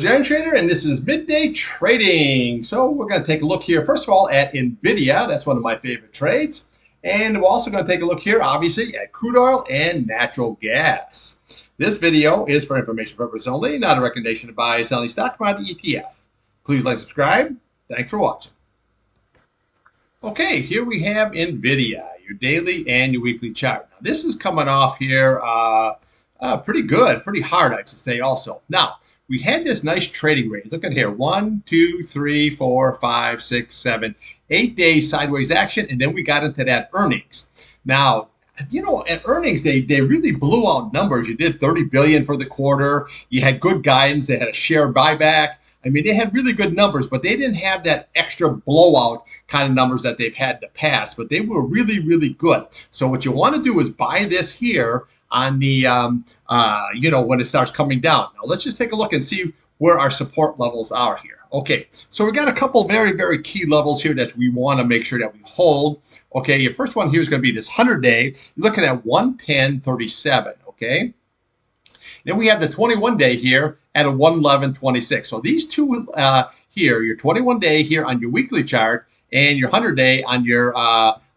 is the Iron Trader, and this is Midday Trading. So we're going to take a look here, first of all, at NVDA. That's one of my favorite trades. And we're also going to take a look here, obviously, at crude oil and natural gas. This video is for information purposes only, not a recommendation to buy or sell any stock, commodity, ETF. Please like, subscribe. Thanks for watching. Okay, here we have NVDA, your daily and your weekly chart. Now, this is coming off here pretty good, pretty hard, I should say also. Now, we had this nice trading range. Look at here, 1, 2, 3, 4, 5, 6, 7, 8 days sideways action, and then we got into that earnings. Now, you know, at earnings, they really blew out numbers. You did 30 billion for the quarter. You had good guidance. They had a share buyback. I mean, they had really good numbers, but they didn't have that extra blowout kind of numbers that they've had in the past. But they were really, really good. So what you want to do is buy this here on the, you know, when it starts coming down. Now, let's just take a look and see where our support levels are here. Okay, so we got a couple very, very key levels here that we want to make sure that we hold. Okay, your first one here is going to be this 100-day. You're looking at 110.37, okay? Then we have the 21-day here at a 111.26. So these two here, your 21-day here on your weekly chart and your 100-day on your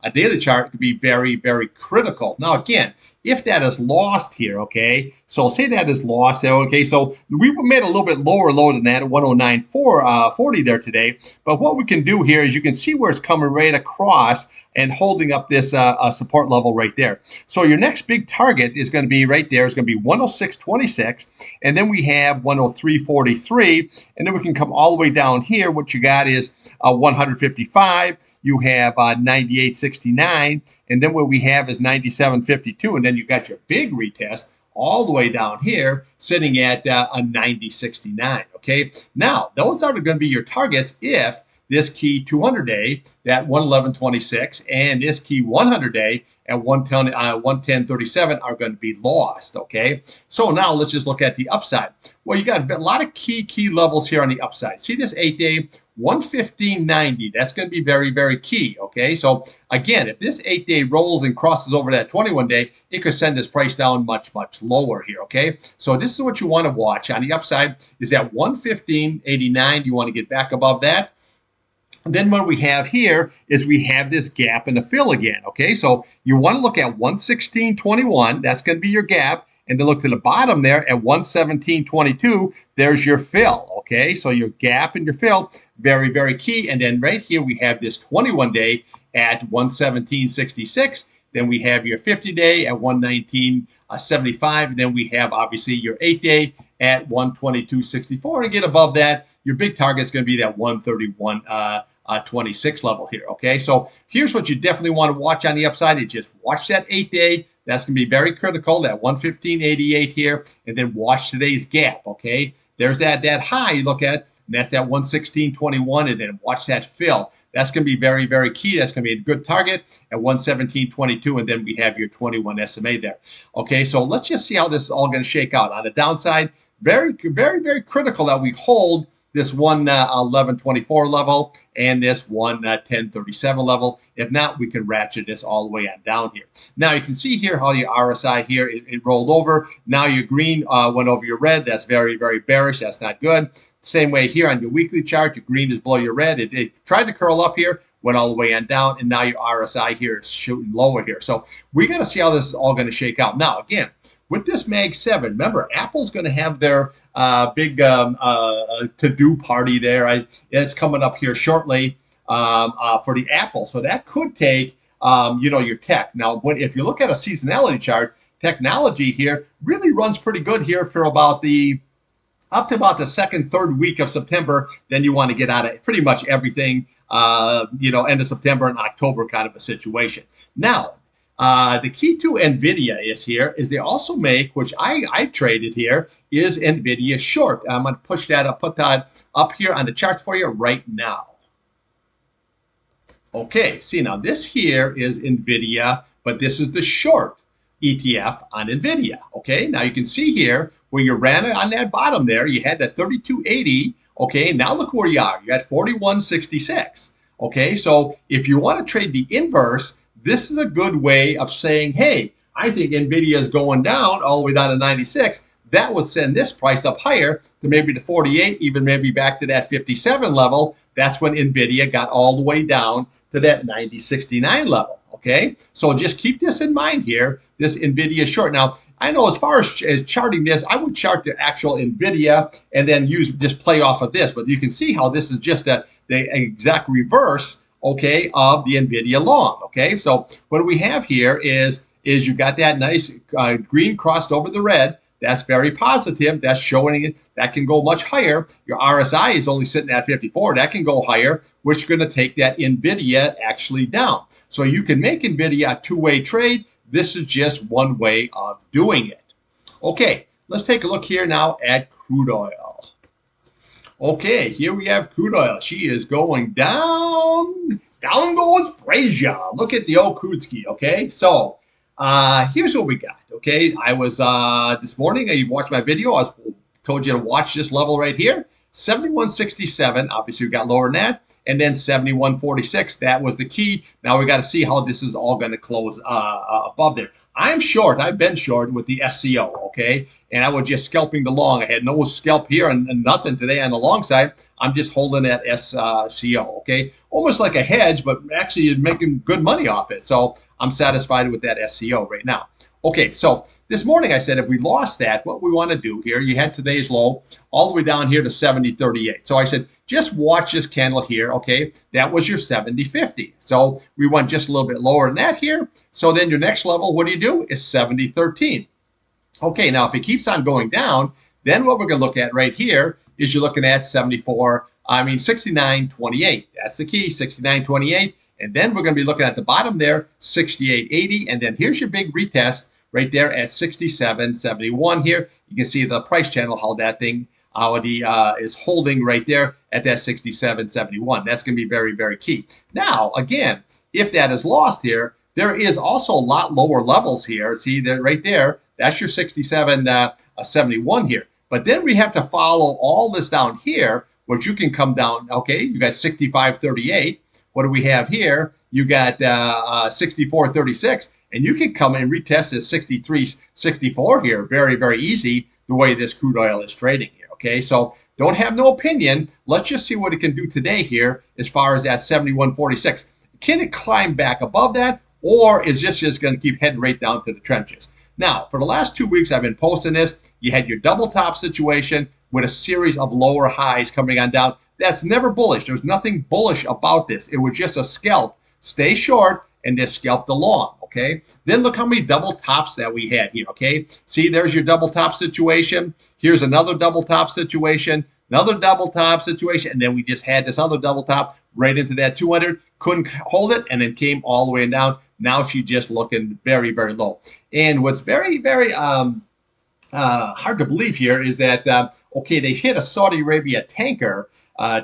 a daily chart, could be very, very critical. Now, again, if that is lost here, okay, so say that is lost, okay, so we made a little bit lower low than that at 109.40 there today, but what we can do here is you can see where it's coming right across and holding up this support level right there. So your next big target is going to be right there. It's going to be 106.26, and then we have 103.43, and then we can come all the way down here. What you got is 155. You have 98.69, and then what we have is 97.52, and then you got your big retest all the way down here sitting at a 90.69. Okay, now those are going to be your targets if this key 200-day at 111.26 and this key 100-day at 110.37 are going to be lost. Okay, so now let's just look at the upside. Well, you got a lot of key levels here on the upside. See this 8-day 115.90. That's going to be very, very key. Okay, so again, if this 8-day rolls and crosses over that 21-day, it could send this price down much, much lower here. Okay, so this is what you want to watch on the upside is that 115.89. You want to get back above that. Then what we have here is we have this gap in the fill again. Okay, so you want to look at 116.21. That's going to be your gap. And then look to the bottom there at 117.22. There's your fill. Okay, so your gap and your fill, very, very key. And then right here we have this 21-day at 117.66. Then we have your 50-day at 119.75. And then we have obviously your 8-day at 122.64. And get above that, your big target is going to be that 131.26 level here. Okay, so here's what you definitely want to watch on the upside. You just watch that 8-day. That's going to be very critical, that 115.88 here, and then watch today's gap. Okay, there's that high you look at, and that's that 116.21, and then watch that fill. That's going to be very, very key. That's going to be a good target at 117.22, and then we have your 21 SMA there. Okay, so let's just see how this is all going to shake out. On the downside, very, very, very critical that we hold this 111.24 level and this 110.37 level. If not, we can ratchet this all the way on down here. Now you can see here how your RSI here, it rolled over. Now your green went over your red. That's very, very bearish. That's not good. Same way here on your weekly chart, your green is below your red. It tried to curl up here, went all the way on down, and now your RSI here is shooting lower here. So we got to see how this is all going to shake out. Now, again, with this Mag 7, remember, Apple's going to have their big to-do party there. It's coming up here shortly for the Apple. So that could take, you know, your tech. Now, if you look at a seasonality chart, technology here really runs pretty good here for about up to about the second, third week of September. Then you want to get out of pretty much everything, you know, end of September and October kind of a situation. Now, the key to NVIDIA is they also make, which I traded here, is NVIDIA short. I'm going to push that up, put that up here on the charts for you right now. Okay, see now this here is NVIDIA, but this is the short ETF on NVIDIA. Okay, now you can see here where you ran on that bottom there, you had that 32.80. Okay, now look where you are. You're at 41.66. Okay, so if you want to trade the inverse, this is a good way of saying, hey, I think NVIDIA is going down all the way down to 96. that would send this price up higher to maybe the 48, even maybe back to that 57 level. That's when NVIDIA got all the way down to that 90.69 level. Okay, so just keep this in mind here, this NVIDIA short. Now, I know as far as charting this, I would chart the actual NVIDIA and then just play off of this. But you can see how this is just the exact reverse, okay, of the NVIDIA long. Okay, so what we have here is you got that nice green crossed over the red. That's very positive. That's showing it that can go much higher. Your RSI is only sitting at 54. That can go higher, which is going to take that NVIDIA actually down. So you can make NVIDIA a two-way trade. This is just one way of doing it. Okay, let's take a look here now at crude oil. Okay, here we have crude oil. She is going down. Down goes Frazier. Look at the old crude ski, okay? So here's what we got, okay? I was, this morning, you watched my video. I told you to watch this level right here. 71.67, obviously we got lower than that. And then 71.46, that was the key. Now we got to see how this is all going to close above there. I'm short. I've been short with the SCO, okay? And I was just scalping the long. I had no scalp here and nothing today on the long side. I'm just holding that SCO, okay? Almost like a hedge, but actually you're making good money off it. So I'm satisfied with that SCO right now. Okay, so this morning I said if we lost that, what we want to do here, you had today's low all the way down here to 70.38. So I said, just watch this candle here, okay? That was your 70.50. So we went just a little bit lower than that here. So then your next level, what do? Is 70.13. Okay, now if it keeps on going down, then what we're going to look at right here is you're looking at 69.28. That's the key, 69.28. And then we're going to be looking at the bottom there, 68.80. And then here's your big retest right there at 67.71 here. You can see the price channel, how that thing is holding right there at that 67.71. That's going to be very, very key. Now, again, if that is lost here, there is also a lot lower levels here. See that right there? That's your 67.71 here. But then we have to follow all this down here, which you can come down, okay? You got 65.38. What do we have here? You got 64.36, and you can come and retest at 63.64 here. Very, very easy the way this crude oil is trading here, okay? So don't have no opinion. Let's just see what it can do today here as far as that 71.46. Can it climb back above that, or is this just going to keep heading right down to the trenches? Now, for the last 2 weeks, I've been posting this. You had your double top situation with a series of lower highs coming on down. That's never bullish. There's nothing bullish about this. It was just a scalp. Stay short and just scalp the long, okay? Then look how many double tops that we had here, okay? See, there's your double top situation. Here's another double top situation, another double top situation, and then we just had this other double top right into that 200. Couldn't hold it, and then came all the way down. Now she's just looking very, very low. And what's very, very hard to believe here is that, okay, they hit a Saudi Arabia tanker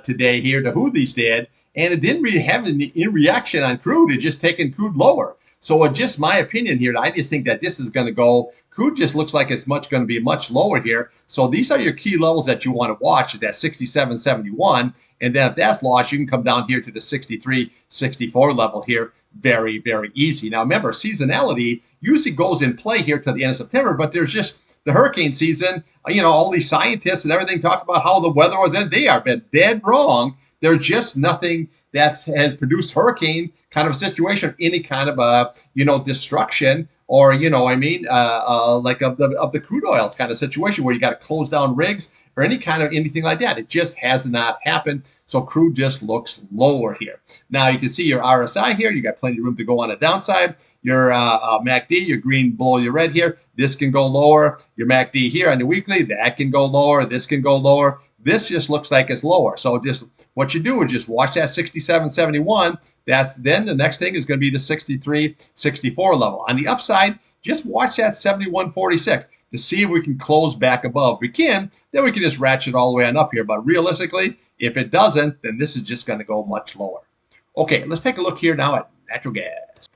today here, the Houthis did, and it didn't really have any reaction on crude. It just taken crude lower. So just my opinion here, I just think that this is going to go, crude just looks like it's going to be much lower here. So these are your key levels that you want to watch, is that 67.71. And then if that's lost, you can come down here to the 63.64 level here. Very, very easy. Now remember, seasonality usually goes in play here to the end of September, but there's just the hurricane season. You know, all these scientists and everything talk about how the weather was, and they are been dead wrong. There's just nothing that has produced hurricane kind of situation, any kind of destruction, or like of the crude oil kind of situation where you got to close down rigs or anything like that. It just has not happened. So crude just looks lower here. Now you can see your RSI here. You got plenty of room to go on the downside. Your MACD, your green below your red here. This can go lower. Your MACD here on the weekly, that can go lower. This can go lower. This just looks like it's lower. So just what you do is just watch that 67.71. Then the next thing is going to be the 63.64 level. On the upside, just watch that 71.46 to see if we can close back above. If we can, then we can just ratchet all the way on up here. But realistically, if it doesn't, then this is just going to go much lower. Okay, let's take a look here now at natural gas.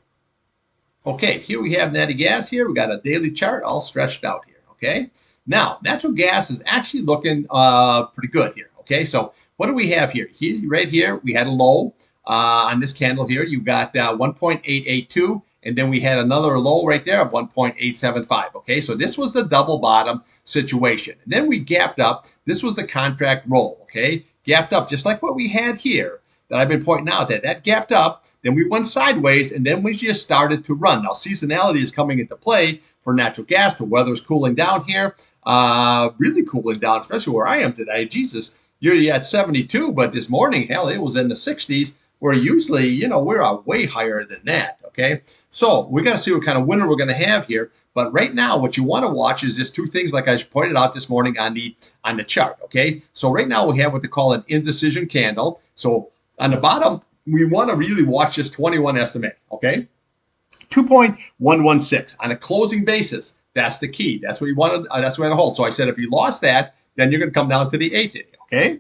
Okay, here we have natural gas here. We got a daily chart all stretched out here, okay? Now, natural gas is actually looking pretty good here, okay? So what do we have here? Right here, we had a low on this candle here. You got 1.882, and then we had another low right there of 1.875. Okay, so this was the double bottom situation. And then we gapped up. This was the contract roll. Okay, gapped up just like what we had here that I've been pointing out, that gapped up. Then we went sideways, and then we just started to run. Now, seasonality is coming into play for natural gas. The weather's cooling down here, really cooling down, especially where I am today. Jesus, you're at 72, but this morning, hell, it was in the 60s, where usually, we're way higher than that, okay? So we got to see what kind of winter we're going to have here. But right now, what you want to watch is just two things, like I pointed out this morning on the chart, okay? So right now we have what they call an indecision candle. So on the bottom, we want to really watch this 21 SMA, okay? 2.116 on a closing basis. That's the key. That's what you want to. That's what I hold. So I said if you lost that, then you're going to come down to the 8-day, okay?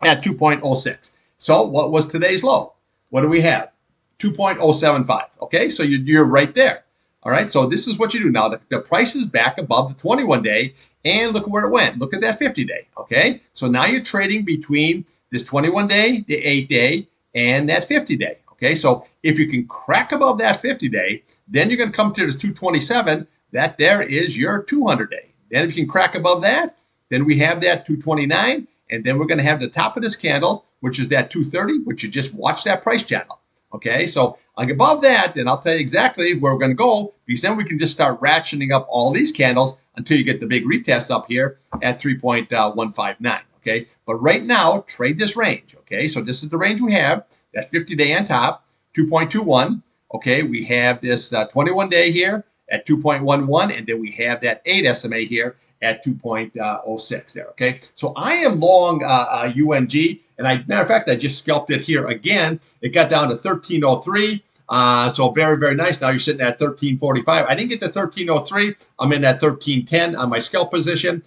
At 2.06. So what was today's low? What do we have? 2.075. Okay, so you're right there. All right, so this is what you do now. The price is back above the 21-day, and look where it went. Look at that 50-day. Okay, so now you're trading between this 21-day, the 8-day, and that 50-day. Okay, so if you can crack above that 50-day, then you're going to come to this 227. That there is your 200-day. Then if you can crack above that, then we have that 229, and then we're going to have the top of this candle, which is that 230, which you just watch that price channel. Okay, so above that, then I'll tell you exactly where we're going to go, because then we can just start ratcheting up all these candles until you get the big retest up here at 3.159. Okay, but right now, trade this range. Okay, so this is the range we have, that 50-day on top, 2.21. Okay, we have this 21-day here at 2.11, and then we have that 8 SMA here at 2.06 there, okay? So I am long UNG, and matter of fact, I just scalped it here again. It got down to 1303, so very, very nice. Now you're sitting at 1345. I didn't get to 1303. I'm in at 1310 on my scalp position.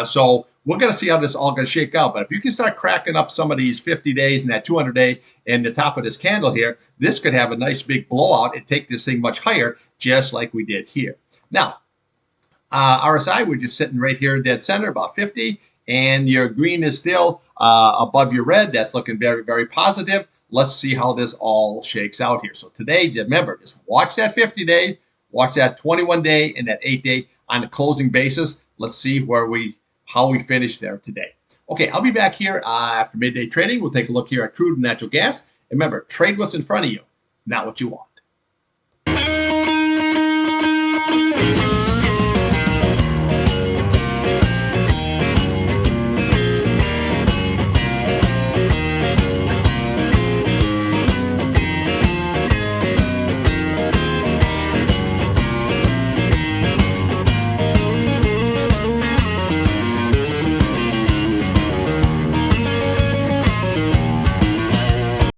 So we're going to see how this all going to shake out. But if you can start cracking up some of these 50 days and that 200-day and the top of this candle here, this could have a nice big blowout and take this thing much higher, just like we did here. Now, RSI, we're just sitting right here in dead center, about 50, and your green is still above your red. That's looking very, very positive. Let's see how this all shakes out here. So today, remember, just watch that 50-day, watch that 21-day, and that 8-day on a closing basis. Let's see how we finish there today. Okay, I'll be back here after midday trading. We'll take a look here at crude and natural gas. And remember, trade what's in front of you, not what you want.